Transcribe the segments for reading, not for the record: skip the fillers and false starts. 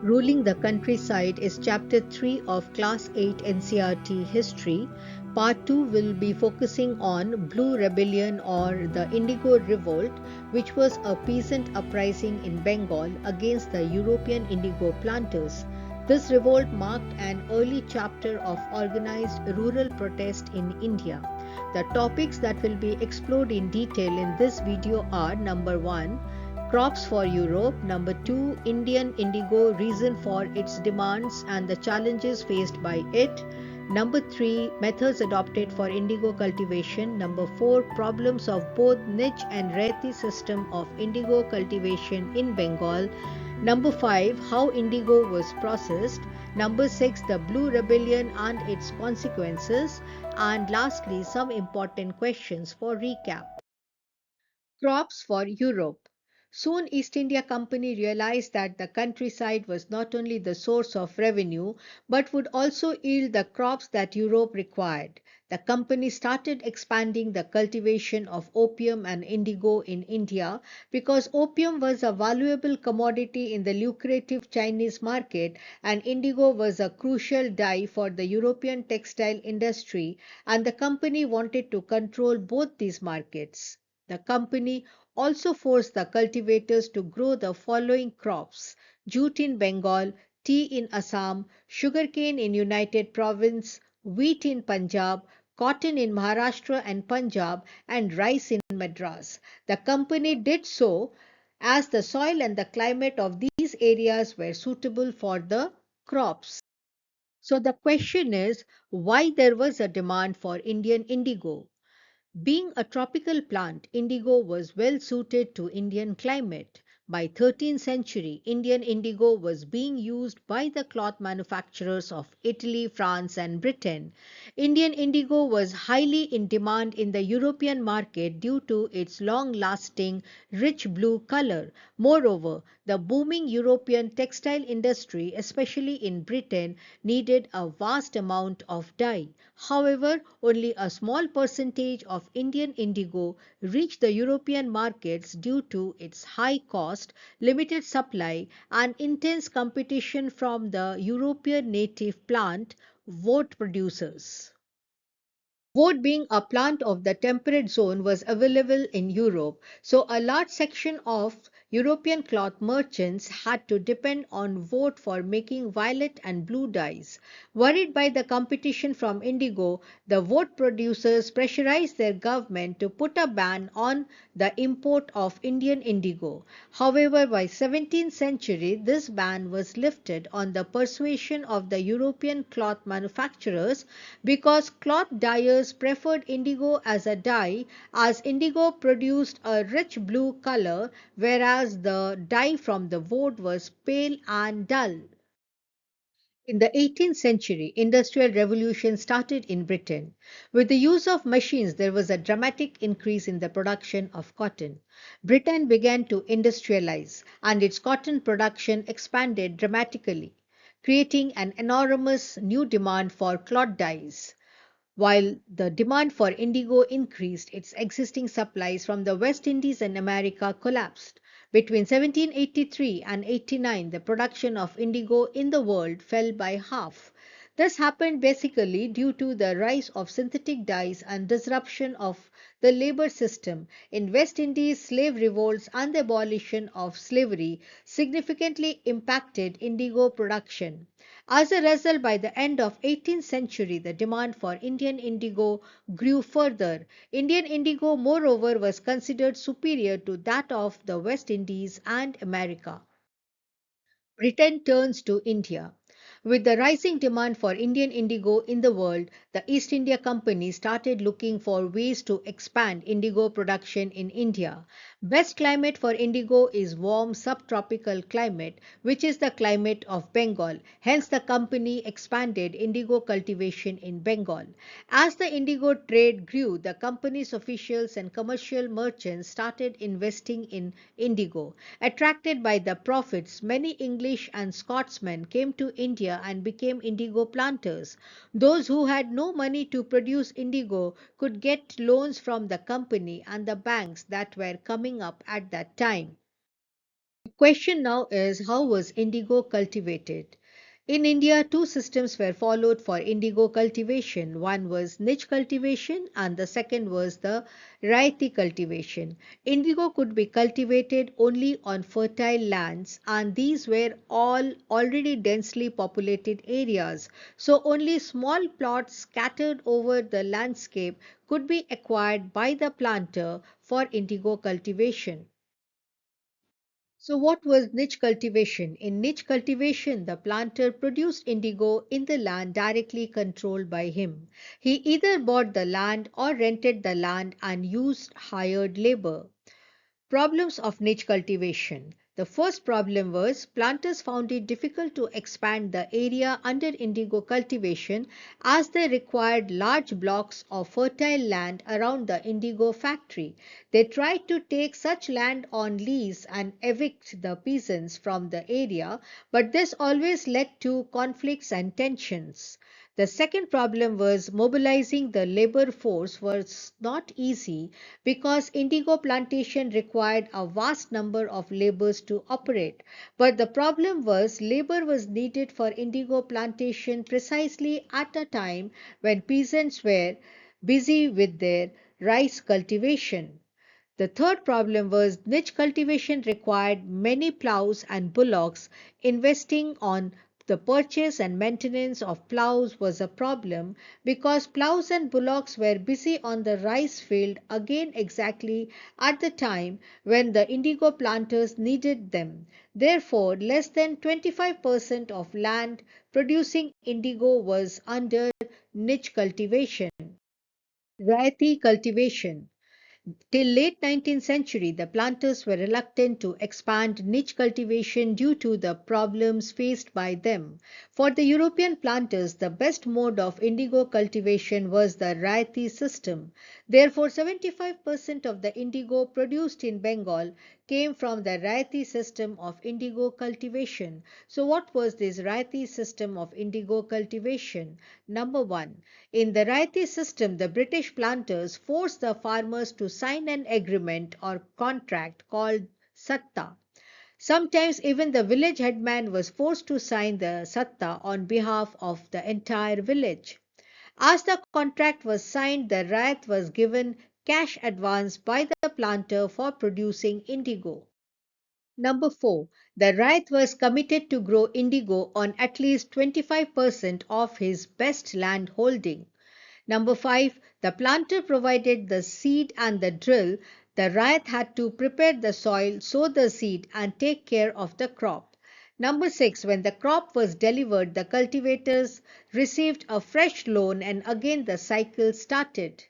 Ruling the Countryside is Chapter 3 of Class 8 NCRT History. Part 2 will be focusing on Blue Rebellion or the Indigo Revolt, which was a peasant uprising in Bengal against the European indigo planters. This revolt marked an early chapter of organized rural protest in India. The topics that will be explored in detail in this video are: number 1, crops for Europe; number 2, Indian indigo, reason for its demands and the challenges faced by it; number 3, methods adopted for indigo cultivation; number 4, problems of both Nij and Ryoti system of indigo cultivation in Bengal; number 5, how indigo was processed; number 6, the Blue Rebellion and its consequences; and lastly, some important questions for recap. Crops for Europe. Soon East India Company realized that the countryside was not only the source of revenue but would also yield the crops that Europe required. The company started expanding the cultivation of opium and indigo in India because opium was a valuable commodity in the lucrative Chinese market and indigo was a crucial dye for the European textile industry, and the company wanted to control both these markets. The company also forced the cultivators to grow the following crops: jute in Bengal, tea in Assam, sugarcane in United Province, wheat in Punjab, cotton in Maharashtra and Punjab, and rice in Madras. The company did so as the soil and the climate of these areas were suitable for the crops. So the question is, why there was a demand for Indian indigo? Being a tropical plant, indigo was well suited to Indian climate. By 13th century, Indian indigo was being used by the cloth manufacturers of Italy, France and Britain. Indian indigo was highly in demand in the European market due to its long-lasting, rich blue color. Moreover, the booming European textile industry, especially in Britain, needed a vast amount of dye. However, only a small percentage of Indian indigo reached the European markets due to its high cost, limited supply, and intense competition from the European native plant wood producers. Wood, being a plant of the temperate zone, was available in Europe, so a large section of European cloth merchants had to depend on wood for making violet and blue dyes. Worried by the competition from indigo, the wood producers pressurized their government to put a ban on the import of Indian indigo. However, by 17th century, this ban was lifted on the persuasion of the European cloth manufacturers because cloth dyers preferred indigo as a dye, as indigo produced a rich blue color, whereas the dye from the wood was pale and dull. In the 18th century, industrial revolution started in Britain. With the use of machines, there was a dramatic increase in the production of cotton. Britain began to industrialize, and its cotton production expanded dramatically, creating an enormous new demand for cloth dyes. While the demand for indigo increased, its existing supplies from the West Indies and America collapsed. Between 1783 and 89, the production of indigo in the world fell by half. This happened basically due to the rise of synthetic dyes and disruption of the labor system. In West Indies, slave revolts and the abolition of slavery significantly impacted indigo production. As a result, by the end of 18th century, the demand for Indian indigo grew further. Indian indigo, moreover, was considered superior to that of the West Indies and America. Britain turns to India. With the rising demand for Indian indigo in the world, the East India Company started looking for ways to expand indigo production in India. Best climate for indigo is warm subtropical climate, which is the climate of Bengal. Hence, the company expanded indigo cultivation in Bengal. As the indigo trade grew, the company's officials and commercial merchants started investing in indigo. Attracted by the profits, many English and Scotsmen came to India and became indigo planters. Those who had no money to produce indigo could get loans from the company and the banks that were coming up at that time. The question now is, how was indigo cultivated? In India, two systems were followed for indigo cultivation. One was niche cultivation and the second was the Ryoti cultivation. Indigo could be cultivated only on fertile lands, and these were all already densely populated areas. So only small plots scattered over the landscape could be acquired by the planter for indigo cultivation. So, what was niche cultivation? In niche cultivation, the planter produced indigo in the land directly controlled by him. He either bought the land or rented the land and used hired labor. Problems of niche cultivation. The first problem was planters found it difficult to expand the area under indigo cultivation as they required large blocks of fertile land around the indigo factory. They tried to take such land on lease and evict the peasants from the area, but this always led to conflicts and tensions. The second problem was mobilizing the labor force was not easy because indigo plantation required a vast number of laborers to operate. But the problem was labor was needed for indigo plantation precisely at a time when peasants were busy with their rice cultivation. The third problem was niche cultivation required many plows and bullocks. Investing on the purchase and maintenance of plows was a problem because plows and bullocks were busy on the rice field again exactly at the time when the indigo planters needed them. Therefore, less than 25% of land producing indigo was under niche cultivation. Variety cultivation. Till late 19th century, the planters were reluctant to expand niche cultivation due to the problems faced by them. For the European planters, the best mode of indigo cultivation was the Ryati system. Therefore, 75% of the indigo produced in Bengal came from the Ryati system of indigo cultivation. So, what was this Ryati system of indigo cultivation? Number one, in the Ryati system, the British planters forced the farmers to sign an agreement or contract called satta. Sometimes even the village headman was forced to sign the satta on behalf of the entire village. As the contract was signed, the ryat was given cash advance by the planter for producing indigo. Number 4. The ryat was committed to grow indigo on at least 25% of his best land holding. Number 5. The planter provided the seed and the drill. The ryat had to prepare the soil, sow the seed, and take care of the crop. Number 6. When the crop was delivered, the cultivators received a fresh loan and again the cycle started.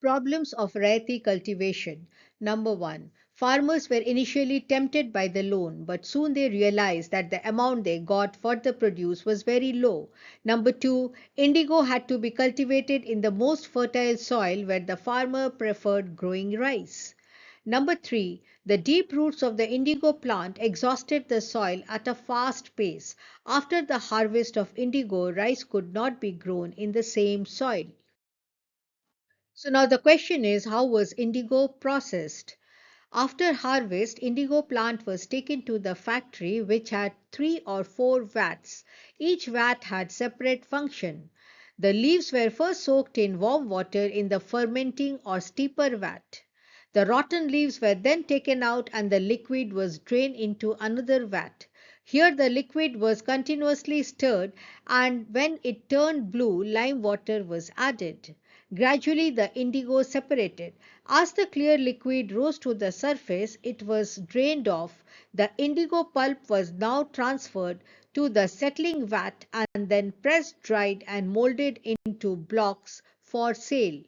Problems of rayati cultivation. Number 1. Farmers were initially tempted by the loan, but soon they realized that the amount they got for the produce was very low. Number 2. Indigo had to be cultivated in the most fertile soil where the farmer preferred growing rice. Number 3. The deep roots of the indigo plant exhausted the soil at a fast pace. After the harvest of indigo, rice could not be grown in the same soil. So now the question is, how was indigo processed? After harvest, indigo plant was taken to the factory which had 3 or 4 vats. Each vat had separate function. The leaves were first soaked in warm water in the fermenting or steeper vat. The rotten leaves were then taken out and the liquid was drained into another vat. Here the liquid was continuously stirred and when it turned blue, lime water was added. Gradually the indigo separated. As the clear liquid rose to the surface, it was drained off. The indigo pulp was now transferred to the settling vat and then pressed, dried, and molded into blocks for sale.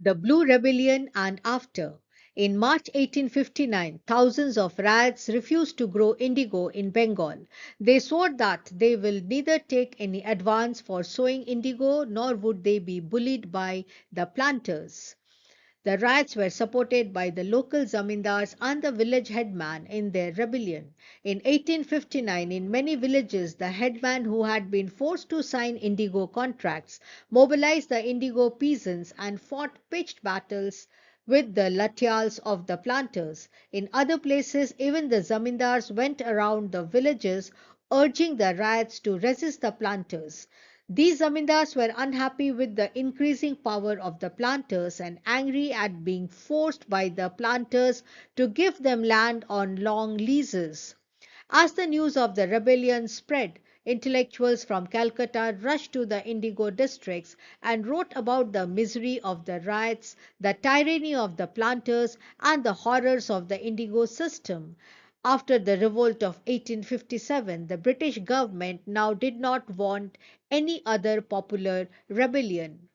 The Blue Rebellion and after. In March 1859, thousands of ryots refused to grow indigo in Bengal. They swore that they will neither take any advance for sowing indigo nor would they be bullied by the planters. The riots were supported by the local zamindars and the village headman in their rebellion. In 1859, in many villages, the headman who had been forced to sign indigo contracts mobilized the indigo peasants and fought pitched battles with the latials of the planters. In other places, even the zamindars went around the villages urging the ryots to resist the planters. These zamindars were unhappy with the increasing power of the planters and angry at being forced by the planters to give them land on long leases. As the news of the rebellion spread, intellectuals from Calcutta rushed to the indigo districts and wrote about the misery of the riots, the tyranny of the planters, and the horrors of the indigo system. After the revolt of 1857, the British government now did not want any other popular rebellion.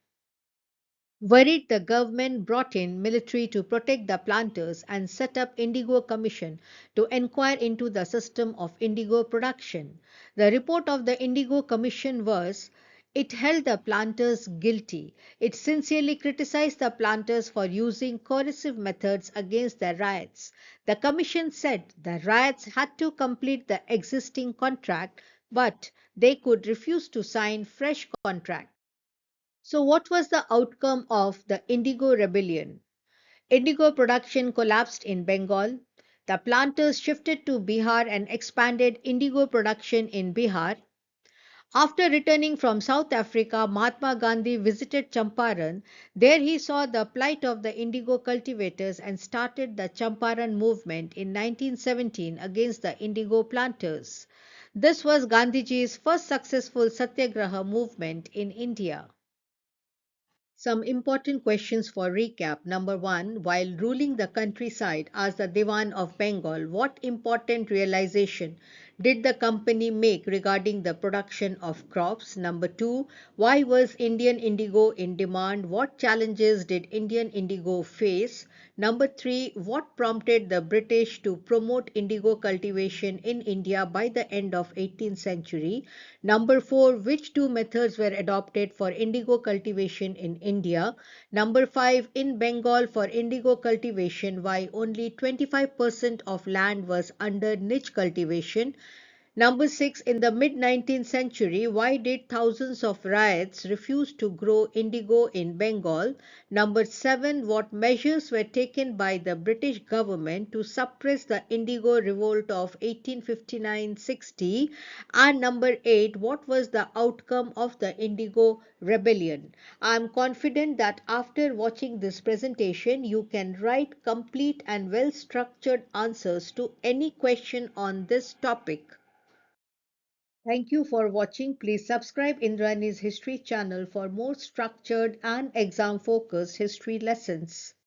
Worried, the government brought in military to protect the planters and set up Indigo Commission to inquire into the system of indigo production. The report of the Indigo Commission was it held the planters guilty. It sincerely criticized the planters for using coercive methods against the riots. The commission said the riots had to complete the existing contract, but they could refuse to sign fresh contracts. So, what was the outcome of the Indigo Rebellion? Indigo production collapsed in Bengal. The planters shifted to Bihar and expanded indigo production in Bihar. After returning from South Africa, Mahatma Gandhi visited Champaran. There he saw the plight of the indigo cultivators and started the Champaran movement in 1917 against the indigo planters. This was Gandhiji's first successful satyagraha movement in India. Some important questions for recap. Number one, while ruling the countryside as the Diwan of Bengal, what important realization did the company make regarding the production of crops? Number two, why was Indian indigo in demand? What challenges did Indian indigo face? Number three, what prompted the British to promote indigo cultivation in India by the end of 18th century? Number four, which two methods were adopted for indigo cultivation in India? Number five, in Bengal for indigo cultivation, why only 25% of land was under niche cultivation? Number six, in the mid 19th century, why did thousands of riots refuse to grow indigo in Bengal? Number seven, what measures were taken by the British government to suppress the Indigo Revolt of 1859-60? And number eight, what was the outcome of the Indigo Rebellion? I am confident that after watching this presentation, you can write complete and well structured answers to any question on this topic. Thank you for watching. Please subscribe Indrani's History channel for more structured and exam focused history lessons.